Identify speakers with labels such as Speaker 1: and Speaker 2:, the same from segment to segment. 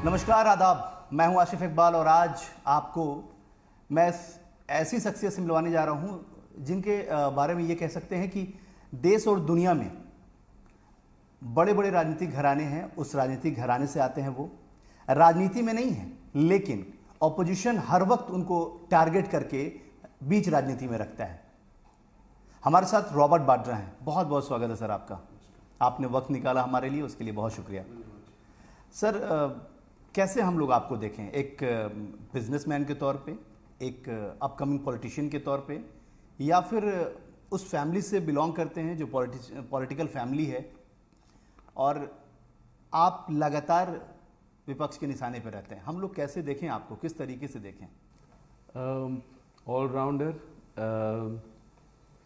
Speaker 1: नमस्कार, आदाब। मैं हूं आशिफ इकबाल और आज आपको मैं ऐसी शख्सियत से मिलवाने जा रहा हूं जिनके बारे में ये कह सकते हैं कि देश और दुनिया में बड़े बड़े राजनीतिक घराने हैं। उस राजनीतिक घराने से आते हैं। वो राजनीति में नहीं है, लेकिन ऑपोजिशन हर वक्त उनको टारगेट करके बीच राजनीति में रखता है। हमारे साथ रॉबर्ट बाड्रा हैं। बहुत बहुत स्वागत है सर आपका। आपने वक्त निकाला हमारे लिए, उसके लिए बहुत शुक्रिया। सर, कैसे हम लोग आपको देखें, एक बिजनेसमैन के तौर पे, एक अपकमिंग पॉलिटिशियन के तौर पे, या फिर उस फैमिली से बिलोंग करते हैं जो पॉलिटिकल फैमिली है और आप लगातार विपक्ष के निशाने पे रहते हैं? हम लोग कैसे देखें आपको, किस तरीके से देखें?
Speaker 2: Allrounder,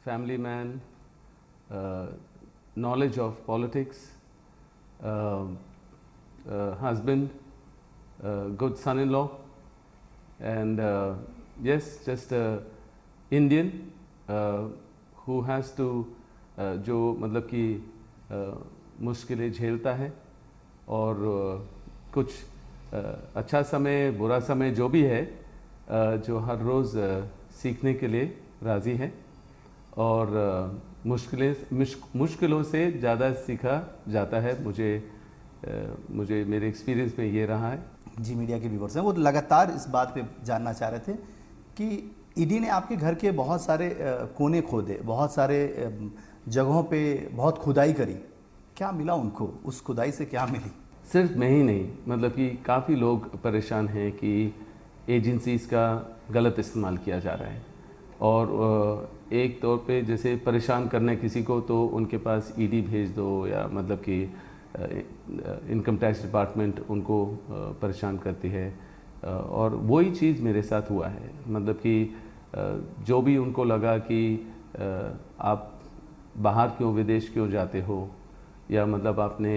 Speaker 2: family man, knowledge of politics, husband, good son-in-law, and yes, just a Indian who has to जो मतलब कि मुश्किलें झेलता है और कुछ अच्छा समय, बुरा समय जो भी है, जो हर रोज़ सीखने के लिए राज़ी है और मुश्किलों से ज़्यादा सीखा जाता है। मुझे मेरे एक्सपीरियंस में ये रहा है।
Speaker 1: जी, मीडिया के व्यूअर्स हैं, वो लगातार इस बात पे जानना चाह रहे थे कि ईडी ने आपके घर के बहुत सारे कोने खोदे, बहुत सारे जगहों पे बहुत खुदाई करी। क्या मिला उनको? उस खुदाई से क्या मिली?
Speaker 2: सिर्फ मैं ही नहीं, मतलब कि काफ़ी लोग परेशान हैं कि एजेंसीज़ का गलत इस्तेमाल किया जा रहा है और एक तौर पे जैसे परेशान करना है किसी को तो उनके पास ईडी भेज दो, या मतलब कि इनकम टैक्स डिपार्टमेंट उनको परेशान करती है। और वही चीज़ मेरे साथ हुआ है। मतलब कि जो भी उनको लगा कि आप बाहर क्यों, विदेश क्यों जाते हो, या मतलब आपने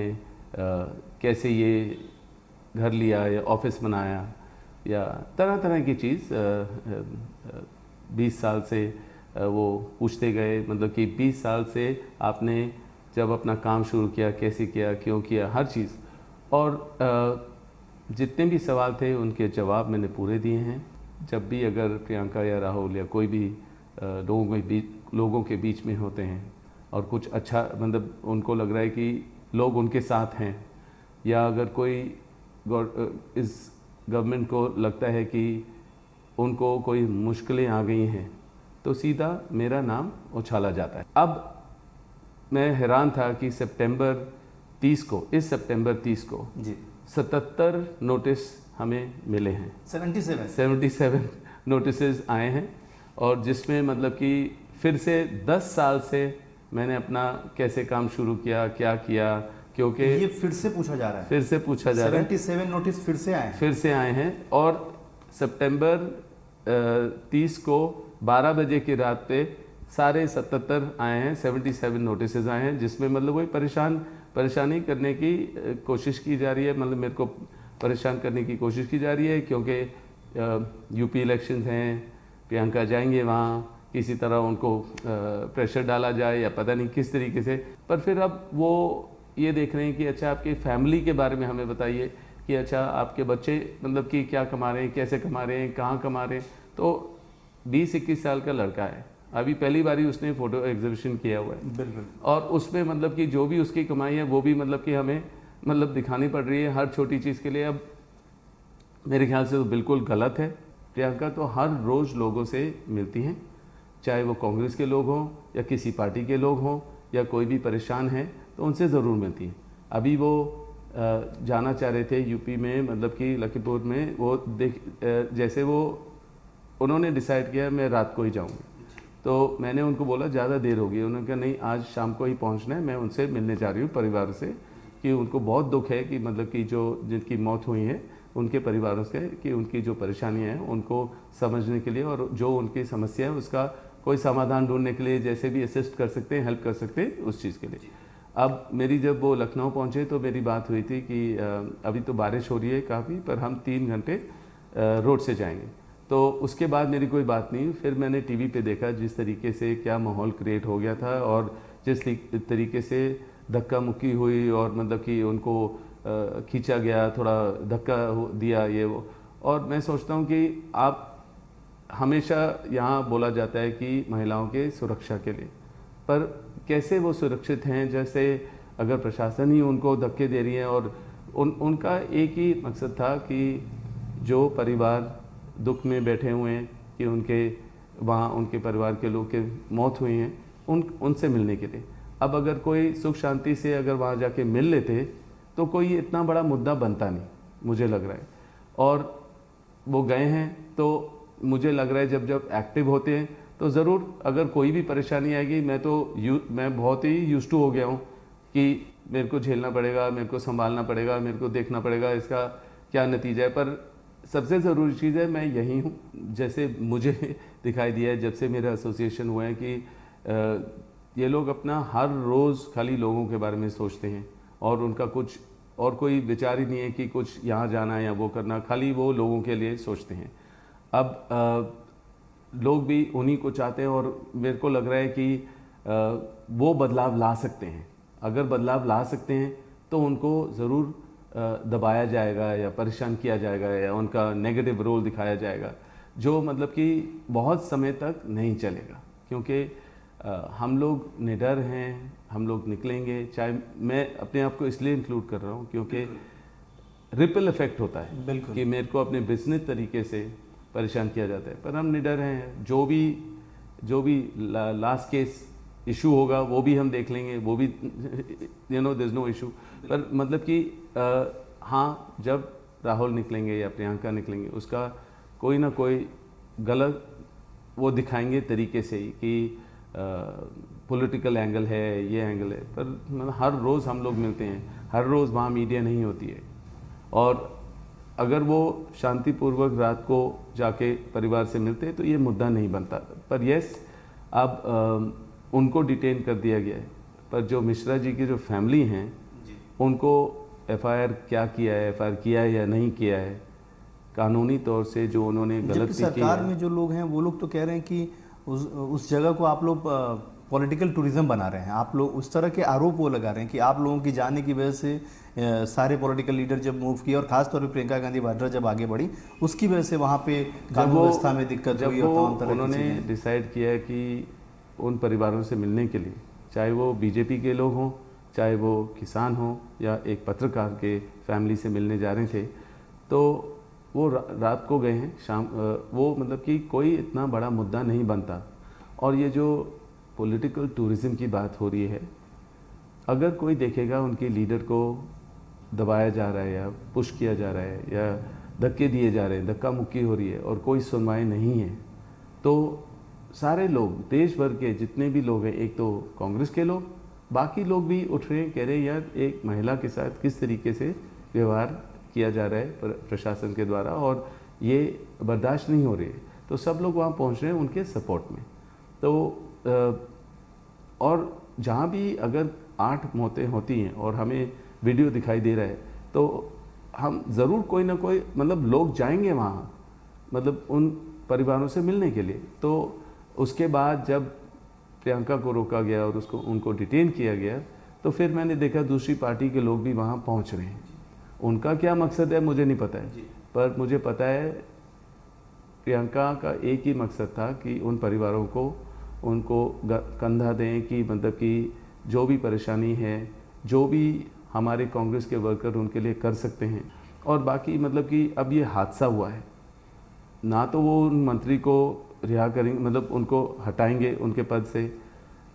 Speaker 2: कैसे ये घर लिया या ऑफिस बनाया, या तरह तरह की चीज़ 20 साल से वो पूछते गए। मतलब कि 20 साल से आपने जब अपना काम शुरू किया, कैसे किया, क्यों किया, हर चीज़। और जितने भी सवाल थे उनके जवाब मैंने पूरे दिए हैं। जब भी अगर प्रियंका या राहुल या कोई भी लोगों के बीच में होते हैं और कुछ अच्छा, मतलब उनको लग रहा है कि लोग उनके साथ हैं, या अगर कोई इस गवर्नमेंट को लगता है कि उनको कोई मुश्किलें आ गई हैं, तो सीधा मेरा नाम उछाला जाता है। अब मैं हैरान था कि इस सितंबर 30 को
Speaker 1: जी
Speaker 2: 77 नोटिस हमें मिले हैं। 77 नोटिसेस आए हैं, और जिसमें मतलब कि फिर से 10 साल से मैंने अपना कैसे काम शुरू किया, क्या किया, क्योंकि
Speaker 1: ये फिर से पूछा जा रहा है। 77 नोटिस फिर से आए हैं। और सितंबर 30 को 12 बजे की रात पे सारे 77 आए हैं, 77 नोटिसेज आए हैं, जिसमें मतलब वही परेशानी करने की कोशिश की जा रही है। मतलब मेरे को परेशान करने की कोशिश की जा रही है, क्योंकि यूपी इलेक्शंस हैं, प्रियंका जाएंगे वहाँ, किसी तरह उनको प्रेशर डाला जाए या पता नहीं किस तरीके से। पर फिर अब वो ये देख रहे हैं कि अच्छा आपकी फैमिली के बारे में हमें बताइए कि अच्छा आपके बच्चे मतलब कि क्या कमा रहे हैं, कैसे कमा रहे हैं, कहाँ कमा रहे हैं। तो 20-21 साल का लड़का है, अभी पहली बारी उसने फ़ोटो एग्जीबिशन किया हुआ है। बिल्कुल।
Speaker 2: और उसमें मतलब कि जो भी उसकी कमाई है वो भी मतलब कि हमें मतलब दिखानी पड़ रही है हर छोटी चीज़ के लिए। अब मेरे ख्याल से तो बिल्कुल गलत है। प्रियंका तो हर रोज़ लोगों से मिलती हैं, चाहे वो कांग्रेस के लोग हों या किसी पार्टी के लोग हों, या कोई भी परेशान है तो उनसे ज़रूर मिलती हैं। अभी वो जाना चाह रहे थे यूपी में, मतलब कि लखीमपुर में। वो जैसे वो उन्होंने डिसाइड किया मैं रात को ही जाऊँगी, तो मैंने उनको बोला ज़्यादा देर होगी। उन्होंने कहा नहीं, आज शाम को ही पहुंचना है। मैं उनसे मिलने जा रही हूँ परिवार से, कि उनको बहुत दुख है कि मतलब कि जिनकी मौत हुई है उनके परिवारों से, कि उनकी जो परेशानियाँ हैं उनको समझने के लिए, और जो उनकी समस्या है उसका कोई समाधान ढूंढने के लिए जैसे भी असिस्ट कर सकते हैं, हेल्प कर सकते हैं उस चीज़ के लिए। अब मेरी जब वो लखनऊ पहुँचे तो मेरी बात हुई थी कि अभी तो बारिश हो रही है काफ़ी, पर हम 3 घंटे रोड से जाएंगे। तो उसके बाद मेरी कोई बात नहीं। फिर मैंने टीवी पे देखा जिस तरीके से क्या माहौल क्रिएट हो गया था, और जिस तरीके से धक्का मुक्की हुई, और मतलब कि उनको खींचा गया, थोड़ा धक्का दिया ये वो। और मैं सोचता हूँ कि आप हमेशा यहाँ बोला जाता है कि महिलाओं के सुरक्षा के लिए, पर कैसे वो सुरक्षित हैं, जैसे अगर प्रशासन ही उनको धक्के दे रही है। और उनका एक ही मकसद था कि जो परिवार दुख में बैठे हुए हैं कि उनके वहाँ उनके परिवार के लोग के मौत हुई हैं, उनसे मिलने के लिए। अब अगर कोई सुख शांति से अगर वहाँ जाके मिल लेते तो कोई इतना बड़ा मुद्दा बनता नहीं, मुझे लग रहा है। और वो गए हैं तो मुझे लग रहा है जब जब एक्टिव होते हैं तो ज़रूर अगर कोई भी परेशानी आएगी, मैं बहुत ही यूज्ड टू हो गया हूँ कि मेरे को झेलना पड़ेगा, मेरे को संभालना पड़ेगा, मेरे को देखना पड़ेगा इसका क्या नतीजा है। पर सबसे ज़रूरी चीज़ है मैं यही हूँ, जैसे मुझे दिखाई दिया है जब से मेरा एसोसिएशन हुआ है कि ये लोग अपना हर रोज़ खाली लोगों के बारे में सोचते हैं और उनका कुछ और कोई विचार ही नहीं है कि कुछ यहाँ जाना है या वो करना, खाली वो लोगों के लिए सोचते हैं। अब लोग भी उन्हीं को चाहते हैं और मेरे को लग रहा है कि वो बदलाव ला सकते हैं। अगर बदलाव ला सकते हैं तो उनको ज़रूर दबाया जाएगा या परेशान किया जाएगा या उनका नेगेटिव रोल दिखाया जाएगा, जो मतलब कि बहुत समय तक नहीं चलेगा। क्योंकि हम लोग निडर हैं, हम लोग निकलेंगे। चाहे मैं अपने आप को इसलिए इंक्लूड कर रहा हूँ क्योंकि रिपल इफेक्ट होता है कि मेरे को अपने बिजनेस तरीके से परेशान किया जाता है, पर हम निडर हैं। जो भी लास्ट केस इशू होगा वो भी हम देख लेंगे, वो भी देयर इज़ नो इशू। पर मतलब कि हाँ, जब राहुल निकलेंगे या प्रियंका निकलेंगे उसका कोई ना कोई गलत वो दिखाएंगे तरीके से ही कि पॉलिटिकल एंगल है, ये एंगल है। पर मतलब हर रोज़ हम लोग मिलते हैं, हर रोज़ वहाँ मीडिया नहीं होती है। और अगर वो शांतिपूर्वक रात को जाके परिवार से मिलते तो ये मुद्दा नहीं बनता। पर यस, अब उनको डिटेन कर दिया गया है। पर जो मिश्रा जी की जो फैमिली हैं उनको एफआईआर क्या किया है, एफआईआर किया है या नहीं किया है, कानूनी तौर से जो उन्होंने गलती की है।
Speaker 1: सरकार में जो लोग हैं वो लोग तो कह रहे हैं कि उस जगह को आप लोग पॉलिटिकल टूरिज्म बना रहे हैं। आप लोग उस तरह के आरोप वो लगा रहे हैं कि आप लोगों की जाने की वजह से सारे पॉलिटिकल लीडर जब मूव किए और खासतौर पर प्रियंका गांधी वाड्रा जब आगे बढ़ी उसकी वजह से वहाँ पे कानून व्यवस्था में दिक्कत हुई। और
Speaker 2: उन्होंने डिसाइड किया है कि उन परिवारों से मिलने के लिए, चाहे वो बीजेपी के लोग हों, चाहे वो किसान हों या एक पत्रकार के फैमिली से मिलने जा रहे थे, तो वो रात को गए हैं। शाम वो मतलब कि कोई इतना बड़ा मुद्दा नहीं बनता। और ये जो पॉलिटिकल टूरिज्म की बात हो रही है, अगर कोई देखेगा उनके लीडर को दबाया जा रहा है या पुश किया जा रहा है या धक्के दिए जा रहे हैं, धक्का मुक्की हो रही है और कोई सुनवाई नहीं है, तो सारे लोग देश भर के जितने भी लोग हैं, एक तो कांग्रेस के लोग, बाकी लोग भी उठ रहे हैं, कह रहे हैं यार एक महिला के साथ किस तरीके से व्यवहार किया जा रहा है प्रशासन के द्वारा और ये बर्दाश्त नहीं हो रही है। तो सब लोग वहाँ पहुँच रहे हैं उनके सपोर्ट में। तो और जहाँ भी अगर 8 मौतें होती हैं और हमें वीडियो दिखाई दे रहा है तो हम ज़रूर कोई ना कोई मतलब लोग जाएंगे वहाँ, मतलब उन परिवारों से मिलने के लिए। तो उसके बाद जब प्रियंका को रोका गया और उनको डिटेन किया गया तो फिर मैंने देखा दूसरी पार्टी के लोग भी वहाँ पहुँच रहे हैं। उनका क्या मकसद है मुझे नहीं पता है, पर मुझे पता है प्रियंका का एक ही मकसद था कि उन परिवारों को उनको कंधा दें कि मतलब कि जो भी परेशानी है, जो भी हमारे कांग्रेस के वर्कर उनके लिए कर सकते हैं। और बाकी मतलब कि अब ये हादसा हुआ है, ना तो वो उन मंत्री को रिहा करेंगे, मतलब उनको हटाएंगे उनके पद से,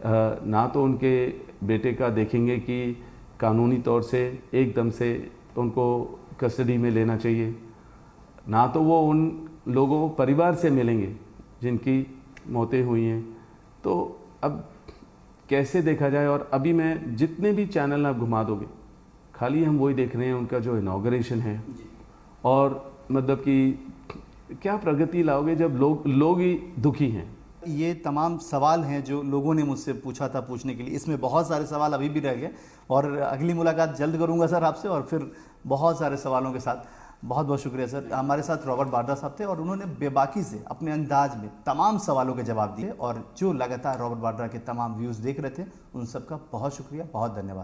Speaker 2: ना तो उनके बेटे का देखेंगे कि कानूनी तौर से एकदम से उनको कस्टडी में लेना चाहिए, ना तो वो उन लोगों परिवार से मिलेंगे जिनकी मौतें हुई हैं। तो अब कैसे देखा जाए। और अभी मैं जितने भी चैनल आप घुमा दोगे खाली हम वही देख रहे हैं, उनका जो इनॉग्रेशन है और मतलब कि क्या प्रगति लाओगे जब लोग ही दुखी हैं।
Speaker 1: ये तमाम सवाल हैं जो लोगों ने मुझसे पूछा था पूछने के लिए। इसमें बहुत सारे सवाल अभी भी रह गए और अगली मुलाकात जल्द करूंगा सर आपसे और फिर बहुत सारे सवालों के साथ। बहुत बहुत शुक्रिया सर। हमारे साथ रॉबर्ट वाड्रा साहब थे और उन्होंने बेबाकी से अपने अंदाज में तमाम सवालों के जवाब दिए और जो लगातार रॉबर्ट वाड्रा के तमाम व्यूज़ देख रहे थे उन सबका बहुत शुक्रिया, बहुत धन्यवाद।